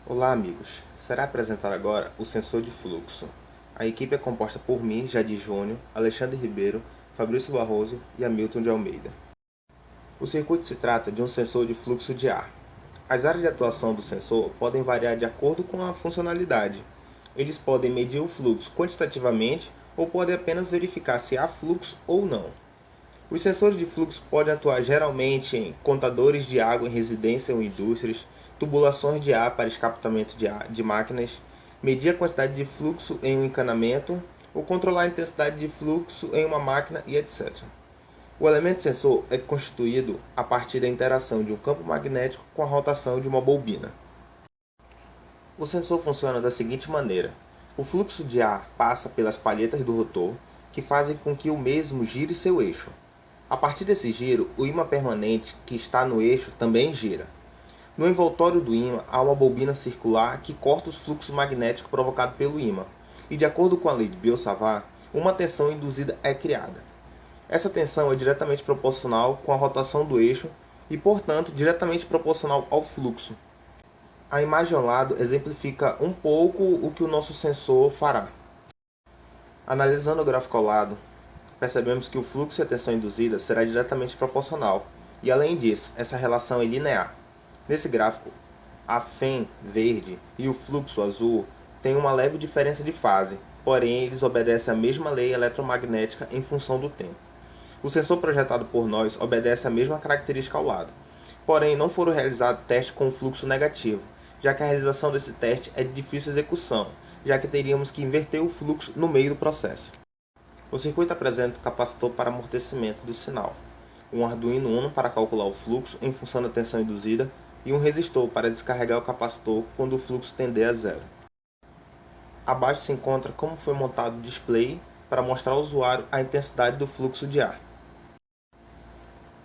Olá amigos, será apresentado agora o sensor de fluxo. A equipe é composta por mim, Jadir Júnior, Alexandre Ribeiro, Fabrício Barroso e Hamilton de Almeida. O circuito se trata de um sensor de fluxo de ar. As áreas de atuação do sensor podem variar de acordo com a funcionalidade. Eles podem medir o fluxo quantitativamente ou podem apenas verificar se há fluxo ou não. Os sensores de fluxo podem atuar geralmente em contadores de água em residências ou indústrias, tubulações de ar para escapamento de máquinas, medir a quantidade de fluxo em um encanamento ou controlar a intensidade de fluxo em uma máquina e etc. O elemento sensor é constituído a partir da interação de um campo magnético com a rotação de uma bobina. O sensor funciona da seguinte maneira: o fluxo de ar passa pelas palhetas do rotor, que fazem com que o mesmo gire seu eixo. A partir desse giro, o ímã permanente que está no eixo também gira. No envoltório do ímã há uma bobina circular que corta o fluxo magnético provocado pelo ímã, e de acordo com a lei de Biot-Savart, uma tensão induzida é criada. Essa tensão é diretamente proporcional com a rotação do eixo e, portanto, diretamente proporcional ao fluxo. A imagem ao lado exemplifica um pouco o que o nosso sensor fará. Analisando o gráfico ao lado, percebemos que o fluxo e a tensão induzida será diretamente proporcional, e além disso, essa relação é linear. Nesse gráfico, a FEM verde e o fluxo azul têm uma leve diferença de fase, porém eles obedecem à mesma lei eletromagnética em função do tempo. O sensor projetado por nós obedece à mesma característica ao lado, porém não foram realizados testes com fluxo negativo, já que a realização desse teste é de difícil execução, já que teríamos que inverter o fluxo no meio do processo. O circuito apresenta o capacitor para amortecimento do sinal, um Arduino Uno para calcular o fluxo em função da tensão induzida e um resistor para descarregar o capacitor quando o fluxo tender a zero. Abaixo se encontra como foi montado o display para mostrar ao usuário a intensidade do fluxo de ar.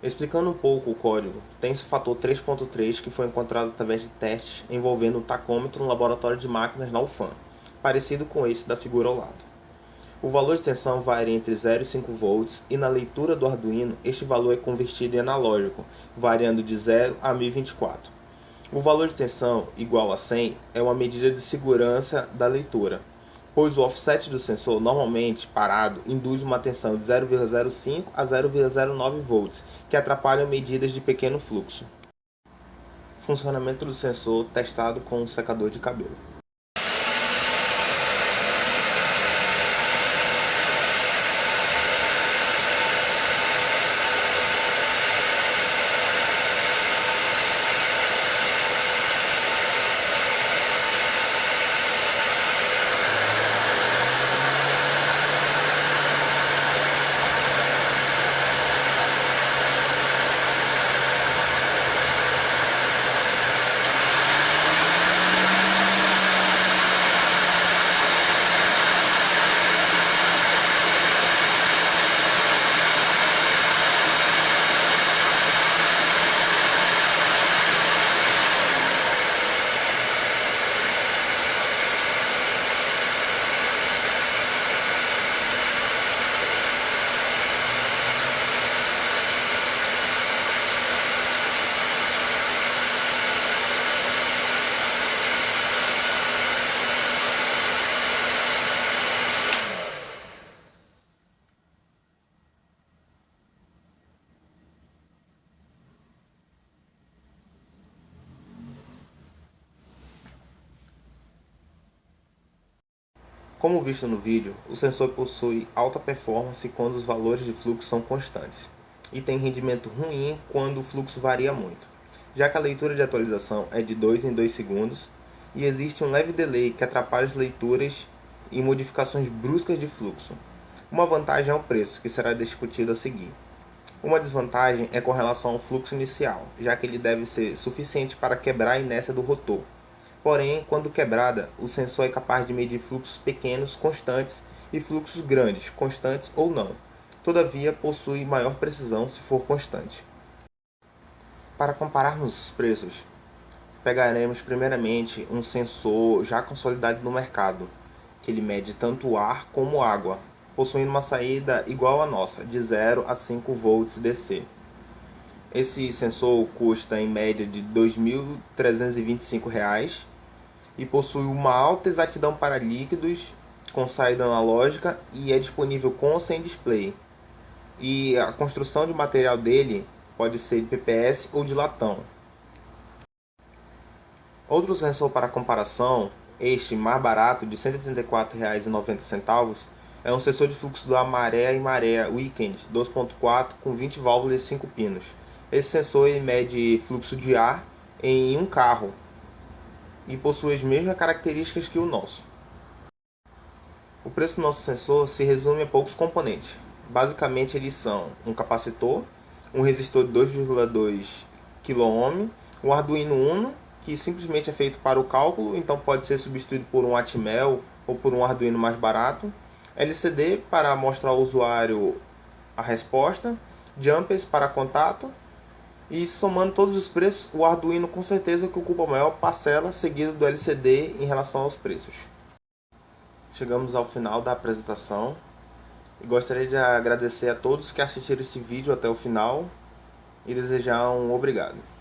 Explicando um pouco o código, tem-se o fator 3.3 que foi encontrado através de testes envolvendo um tacômetro no laboratório de máquinas na UFAM, parecido com esse da figura ao lado. O valor de tensão varia entre 0 e 5 volts e na leitura do Arduino este valor é convertido em analógico, variando de 0 a 1024. O valor de tensão igual a 100 é uma medida de segurança da leitura, pois o offset do sensor normalmente parado induz uma tensão de 0,05 a 0,09 volts, que atrapalham medidas de pequeno fluxo. Funcionamento do sensor testado com um secador de cabelo. Como visto no vídeo, o sensor possui alta performance quando os valores de fluxo são constantes, e tem rendimento ruim quando o fluxo varia muito, já que a leitura de atualização é de 2 em 2 segundos, e existe um leve delay que atrapalha as leituras e modificações bruscas de fluxo. Uma vantagem é o preço, que será discutido a seguir. Uma desvantagem é com relação ao fluxo inicial, já que ele deve ser suficiente para quebrar a inércia do rotor. Porém, quando quebrada, o sensor é capaz de medir fluxos pequenos constantes e fluxos grandes, constantes ou não. Todavia, possui maior precisão se for constante. Para compararmos os preços, pegaremos primeiramente um sensor já consolidado no mercado, que ele mede tanto ar como água, possuindo uma saída igual à nossa, de 0 a 5 volts DC. Esse sensor custa em média de R$ 2.325, e possui uma alta exatidão para líquidos com saída analógica e é disponível com ou sem display. E a construção de material dele pode ser de PPS ou de latão. Outro sensor para comparação, este mais barato de R$ 184,90, é um sensor de fluxo da Maré e Maré Weekend 2.4 com 20 válvulas e 5 pinos. Esse sensor ele mede fluxo de ar em um carro e possui as mesmas características que o nosso. O preço do nosso sensor se resume a poucos componentes. Basicamente eles são um capacitor, um resistor de 2,2 kΩ, um Arduino Uno, que simplesmente é feito para o cálculo, então pode ser substituído por um Atmel ou por um Arduino mais barato, LCD para mostrar ao usuário a resposta, jumpers para contato, e somando todos os preços, o Arduino com certeza que ocupa a maior parcela, seguido do LCD em relação aos preços. Chegamos ao final da apresentação e gostaria de agradecer a todos que assistiram este vídeo até o final e desejar um obrigado.